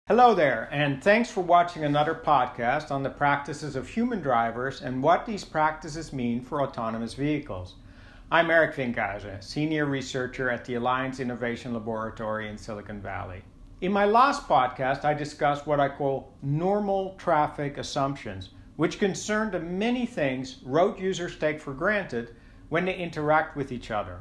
Hello there, and thanks for watching another podcast on the practices of human drivers and what these practices mean for autonomous vehicles. I'm Eric Vinkhuizen, Senior Researcher at the Alliance Innovation Laboratory in Silicon Valley. In my last podcast, I discussed what I call normal traffic assumptions, which concern the many things road users take for granted when they interact with each other.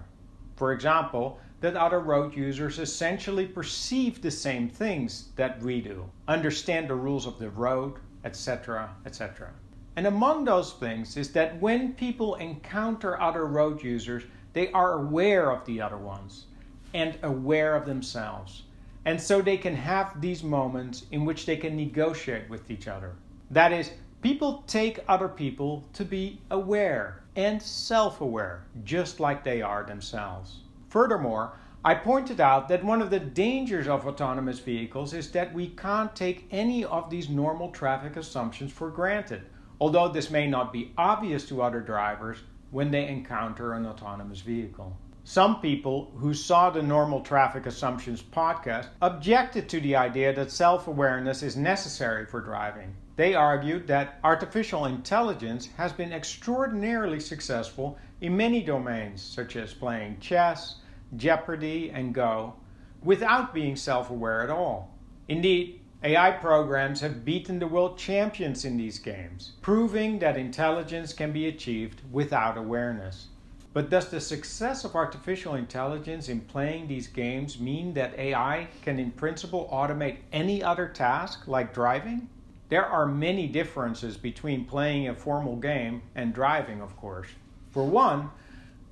For example, that other road users essentially perceive the same things that we do, understand the rules of the road, etc., etc. And among those things is that when people encounter other road users, they are aware of the other ones and aware of themselves. And so they can have these moments in which they can negotiate with each other. That is, people take other people to be aware and self-aware, just like they are themselves. Furthermore, I pointed out that one of the dangers of autonomous vehicles is that we can't take any of these normal traffic assumptions for granted, although this may not be obvious to other drivers when they encounter an autonomous vehicle. Some people who saw the Normal Traffic Assumptions podcast objected to the idea that self-awareness is necessary for driving. They argued that artificial intelligence has been extraordinarily successful in many domains, such as playing chess, Jeopardy, and Go, without being self-aware at all. Indeed, AI programs have beaten the world champions in these games, proving that intelligence can be achieved without awareness. But does the success of artificial intelligence in playing these games mean that AI can in principle automate any other task, like driving? There are many differences between playing a formal game and driving, of course. For one,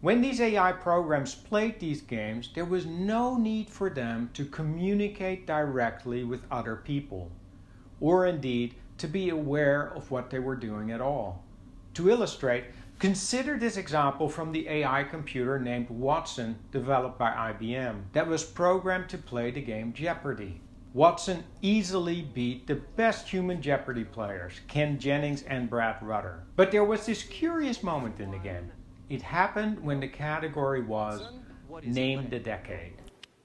when these AI programs played these games, there was no need for them to communicate directly with other people, or indeed to be aware of what they were doing at all. To illustrate, consider this example from the AI computer named Watson, developed by IBM, that was programmed to play the game Jeopardy! Watson easily beat the best human Jeopardy! Players, Ken Jennings and Brad Rutter. But there was this curious moment in the game. It happened when the category was Name the Decade.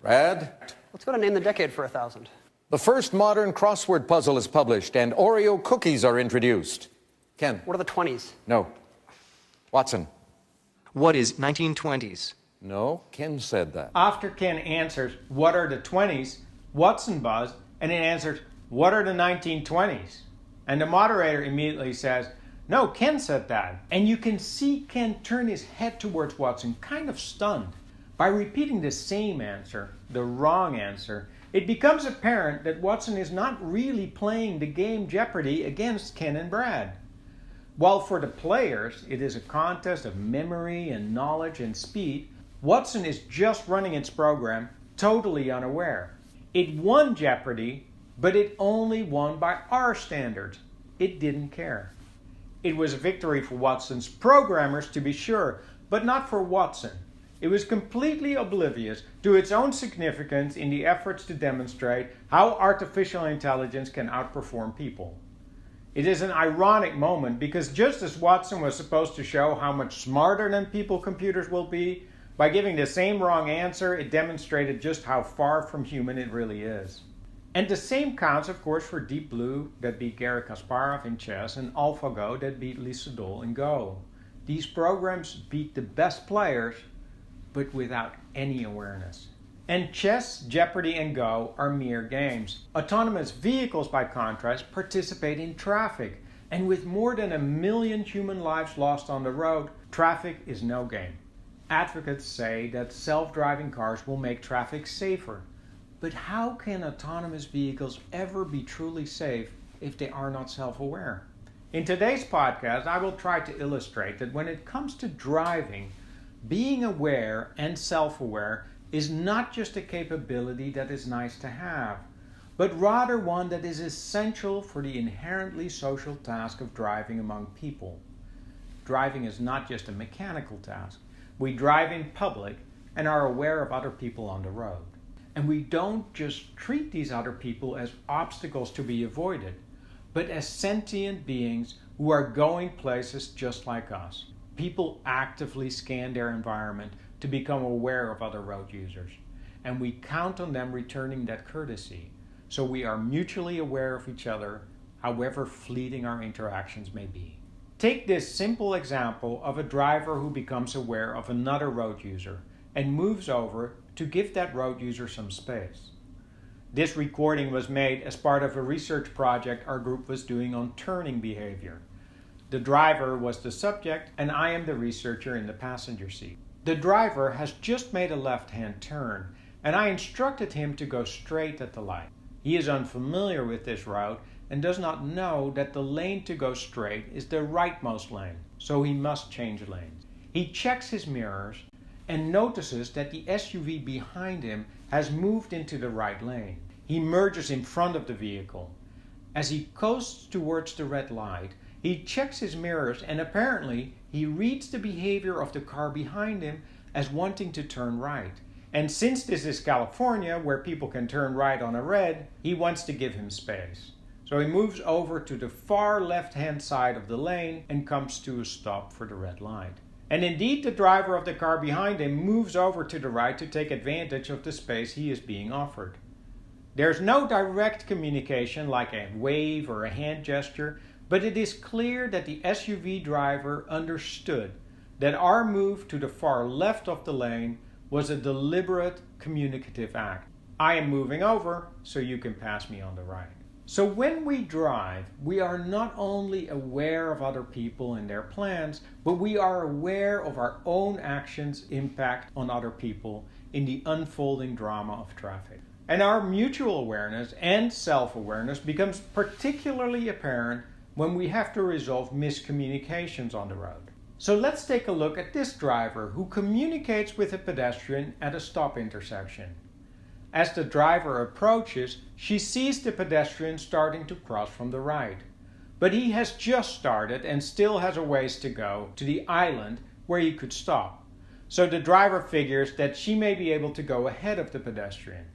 Brad? Let's go to Name the Decade for 1,000. The first modern crossword puzzle is published and Oreo cookies are introduced. Ken? What are the 20s? No. Watson? What is 1920s? No, Ken said that. After Ken answers, what are the 20s, Watson buzzed, and it answers, what are the 1920s? And the moderator immediately says, no, Ken said that. And you can see Ken turn his head towards Watson, kind of stunned. By repeating the same answer, the wrong answer, it becomes apparent that Watson is not really playing the game Jeopardy! Against Ken and Brad. While for the players it is a contest of memory and knowledge and speed, Watson is just running its program totally unaware. It won Jeopardy! But it only won by our standards. It didn't care. It was a victory for Watson's programmers, to be sure, but not for Watson. It was completely oblivious to its own significance in the efforts to demonstrate how artificial intelligence can outperform people. It is an ironic moment because just as Watson was supposed to show how much smarter than people computers will be, by giving the same wrong answer, it demonstrated just how far from human it really is. And the same counts, of course, for Deep Blue that beat Garry Kasparov in chess and AlphaGo that beat Lee Sedol in Go. These programs beat the best players, but without any awareness. And chess, Jeopardy, and Go are mere games. Autonomous vehicles, by contrast, participate in traffic. And with more than 1 million human lives lost on the road, traffic is no game. Advocates say that self-driving cars will make traffic safer. But how can autonomous vehicles ever be truly safe if they are not self-aware? In today's podcast, I will try to illustrate that when it comes to driving, being aware and self-aware is not just a capability that is nice to have, but rather one that is essential for the inherently social task of driving among people. Driving is not just a mechanical task. We drive in public and are aware of other people on the road. And we don't just treat these other people as obstacles to be avoided, but as sentient beings who are going places just like us. People actively scan their environment to become aware of other road users, and we count on them returning that courtesy. so we are mutually aware of each other, however fleeting our interactions may be. Take this simple example of a driver who becomes aware of another road user and moves over to give that road user some space. This recording was made as part of a research project our group was doing on turning behavior. The driver was the subject and I am the researcher in the passenger seat. The driver has just made a left-hand turn and I instructed him to go straight at the light. He is unfamiliar with this route and does not know that the lane to go straight is the rightmost lane, so he must change lanes. He checks his mirrors and notices that the SUV behind him has moved into the right lane. He merges in front of the vehicle. As he coasts towards the red light, he checks his mirrors and apparently he reads the behavior of the car behind him as wanting to turn right. And since this is California, where people can turn right on a red, he wants to give him space. So he moves over to the far left-hand side of the lane and comes to a stop for the red light. And indeed, the driver of the car behind him moves over to the right to take advantage of the space he is being offered. There's no direct communication like a wave or a hand gesture, but it is clear that the SUV driver understood that our move to the far left of the lane was a deliberate communicative act. I am moving over so you can pass me on the right. So when we drive, we are not only aware of other people and their plans, but we are aware of our own actions' impact on other people in the unfolding drama of traffic. And our mutual awareness and self-awareness becomes particularly apparent when we have to resolve miscommunications on the road. So let's take a look at this driver who communicates with a pedestrian at a stop intersection. As the driver approaches, she sees the pedestrian starting to cross from the right. But he has just started and still has a ways to go to the island where he could stop. So the driver figures that she may be able to go ahead of the pedestrian.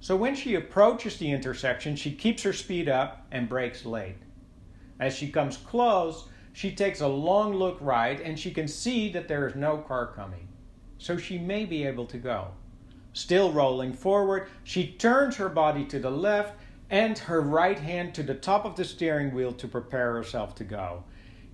So when she approaches the intersection, she keeps her speed up and brakes late. As she comes close, she takes a long look right and she can see that there is no car coming. So she may be able to go. Still rolling forward, she turns her body to the left and her right hand to the top of the steering wheel to prepare herself to go.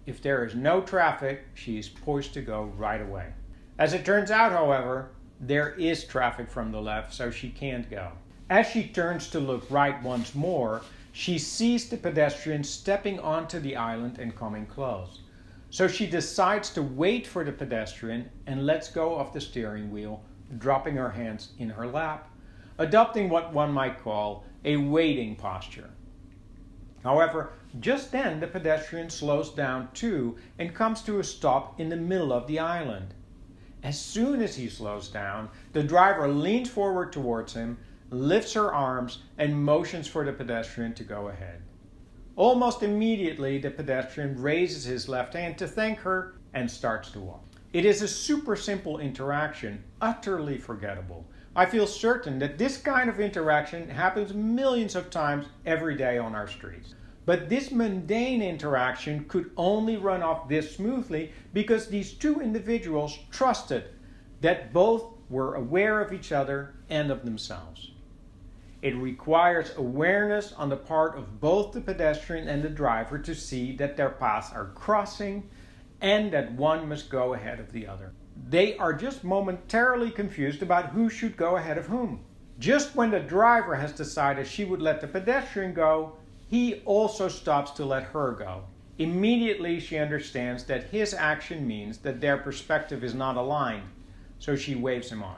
If there is no traffic, she is poised to go right away. As it turns out, however, there is traffic from the left, so she can't go. As she turns to look right once more, she sees the pedestrian stepping onto the island and coming close. So she decides to wait for the pedestrian and lets go of the steering wheel, dropping her hands in her lap, adopting what one might call a waiting posture. However, just then the pedestrian slows down too and comes to a stop in the middle of the island. As soon as he slows down, the driver leans forward towards him, lifts her arms, and motions for the pedestrian to go ahead. Almost immediately, the pedestrian raises his left hand to thank her and starts to walk. It is a super simple interaction, utterly forgettable. I feel certain that this kind of interaction happens millions of times every day on our streets. But this mundane interaction could only run off this smoothly because these two individuals trusted that both were aware of each other and of themselves. It requires awareness on the part of both the pedestrian and the driver to see that their paths are crossing and that one must go ahead of the other. They are just momentarily confused about who should go ahead of whom. Just when the driver has decided she would let the pedestrian go, he also stops to let her go. Immediately she understands that his action means that their perspective is not aligned, so she waves him on.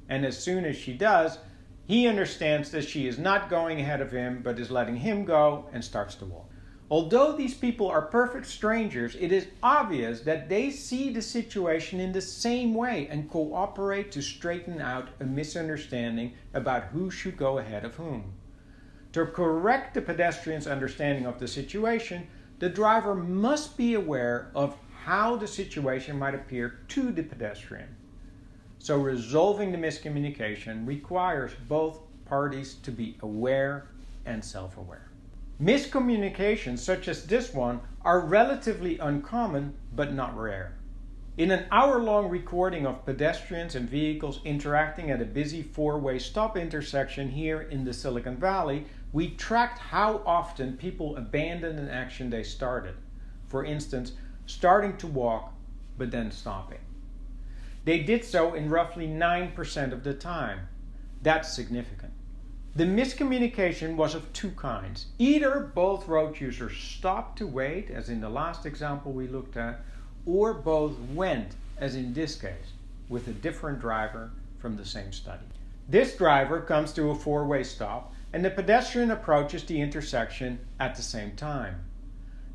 And as soon as she does, he understands that she is not going ahead of him, but is letting him go and starts to walk. Although these people are perfect strangers, it is obvious that they see the situation in the same way and cooperate to straighten out a misunderstanding about who should go ahead of whom. To correct the pedestrian's understanding of the situation, the driver must be aware of how the situation might appear to the pedestrian. So resolving the miscommunication requires both parties to be aware and self-aware. Miscommunications such as this one are relatively uncommon but not rare. In an hour-long recording of pedestrians and vehicles interacting at a busy four-way stop intersection here in the Silicon Valley, we tracked how often people abandoned an action they started. For instance, starting to walk, but then stopping. They did so in roughly 9% of the time. That's significant. The miscommunication was of two kinds. Either both road users stopped to wait, as in the last example we looked at, or both went, as in this case, with a different driver from the same study. This driver comes to a four-way stop, and the pedestrian approaches the intersection at the same time.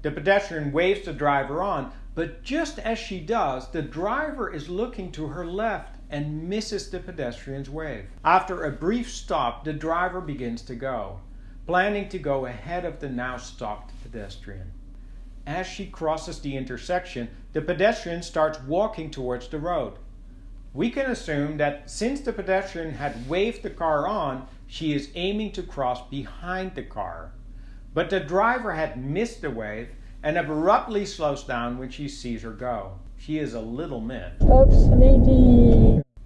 The pedestrian waves the driver on, but just as she does, the driver is looking to her left and misses the pedestrian's wave. After a brief stop, the driver begins to go, planning to go ahead of the now stopped pedestrian. As she crosses the intersection, the pedestrian starts walking towards the road. We can assume that since the pedestrian had waved the car on, she is aiming to cross behind the car. But the driver had missed the wave and abruptly slows down when she sees her go. She is a little miffed.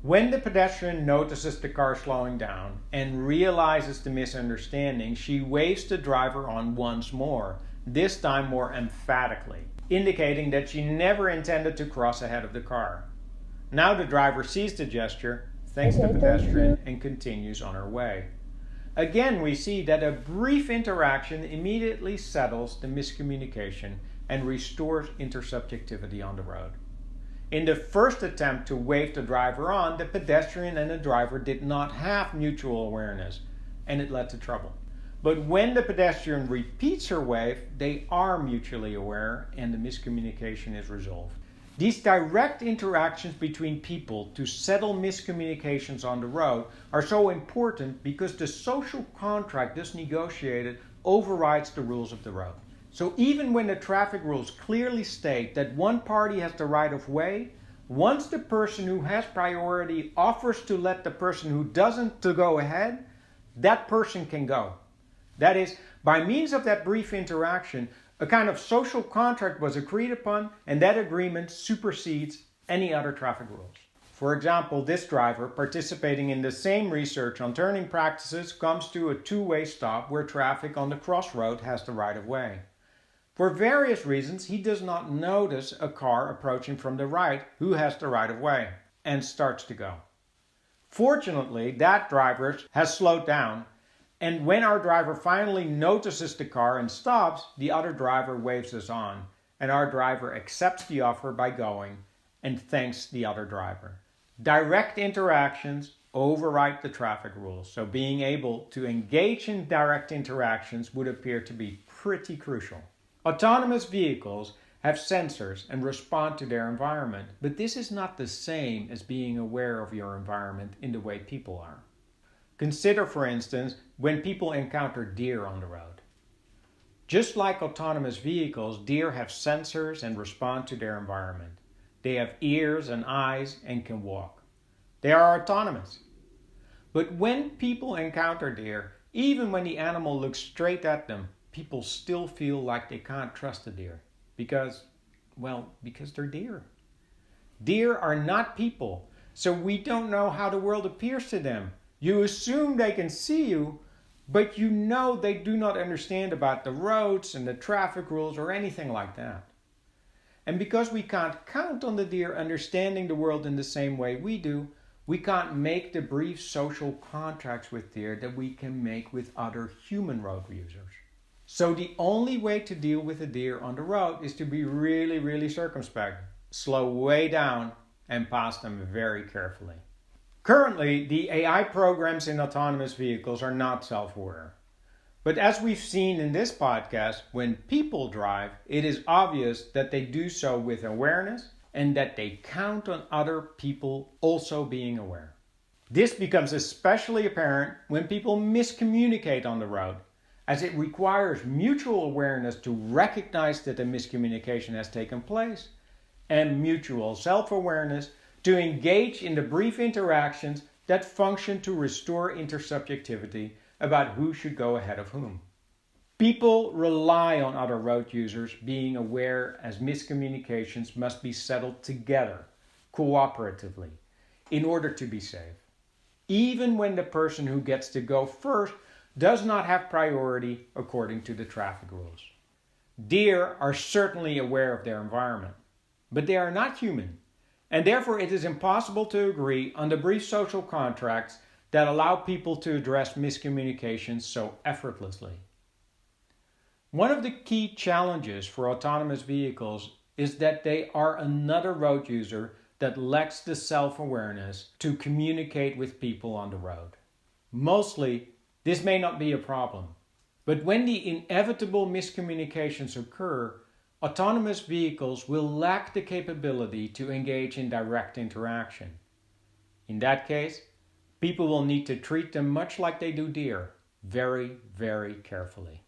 When the pedestrian notices the car slowing down and realizes the misunderstanding, she waves the driver on once more, this time more emphatically, indicating that she never intended to cross ahead of the car. Now the driver sees the gesture, thanks the pedestrian, and continues on her way. Again, we see that a brief interaction immediately settles the miscommunication and restores intersubjectivity on the road. In the first attempt to wave the driver on, the pedestrian and the driver did not have mutual awareness, and it led to trouble. But when the pedestrian repeats her wave, they are mutually aware and the miscommunication is resolved. These direct interactions between people to settle miscommunications on the road are so important because the social contract thus negotiated overrides the rules of the road. So even when the traffic rules clearly state that one party has the right of way, once the person who has priority offers to let the person who doesn't to go ahead, that person can go. That is, by means of that brief interaction, a kind of social contract was agreed upon, and that agreement supersedes any other traffic rules. For example, this driver, participating in the same research on turning practices, comes to a two-way stop where traffic on the crossroad has the right of way. For various reasons, he does not notice a car approaching from the right who has the right of way, and starts to go. Fortunately, that driver has slowed down, and when our driver finally notices the car and stops, the other driver waves us on, and our driver accepts the offer by going and thanks the other driver. Direct interactions override the traffic rules, so being able to engage in direct interactions would appear to be pretty crucial. Autonomous vehicles have sensors and respond to their environment, but this is not the same as being aware of your environment in the way people are. Consider, for instance, when people encounter deer on the road. Just like autonomous vehicles, deer have sensors and respond to their environment. They have ears and eyes and can walk. They are autonomous. But when people encounter deer, even when the animal looks straight at them, people still feel like they can't trust the deer because they're deer. Deer are not people, so we don't know how the world appears to them. You assume they can see you, but you know they do not understand about the roads and the traffic rules or anything like that. And because we can't count on the deer understanding the world in the same way we do, we can't make the brief social contracts with deer that we can make with other human road users. So the only way to deal with a deer on the road is to be really, really circumspect, slow way down, and pass them very carefully. Currently, the AI programs in autonomous vehicles are not self-aware. But as we've seen in this podcast, when people drive, it is obvious that they do so with awareness and that they count on other people also being aware. This becomes especially apparent when people miscommunicate on the road, as it requires mutual awareness to recognize that a miscommunication has taken place and mutual self-awareness to engage in the brief interactions that function to restore intersubjectivity about who should go ahead of whom. People rely on other road users being aware as miscommunications must be settled together, cooperatively, in order to be safe. Even when the person who gets to go first does not have priority according to the traffic rules. Deer are certainly aware of their environment, but they are not human, and therefore it is impossible to agree on the brief social contracts that allow people to address miscommunications so effortlessly. One of the key challenges for autonomous vehicles is that they are another road user that lacks the self-awareness to communicate with people on the road. Mostly, this may not be a problem, but when the inevitable miscommunications occur, autonomous vehicles will lack the capability to engage in direct interaction. In that case, people will need to treat them much like they do deer, very, very carefully.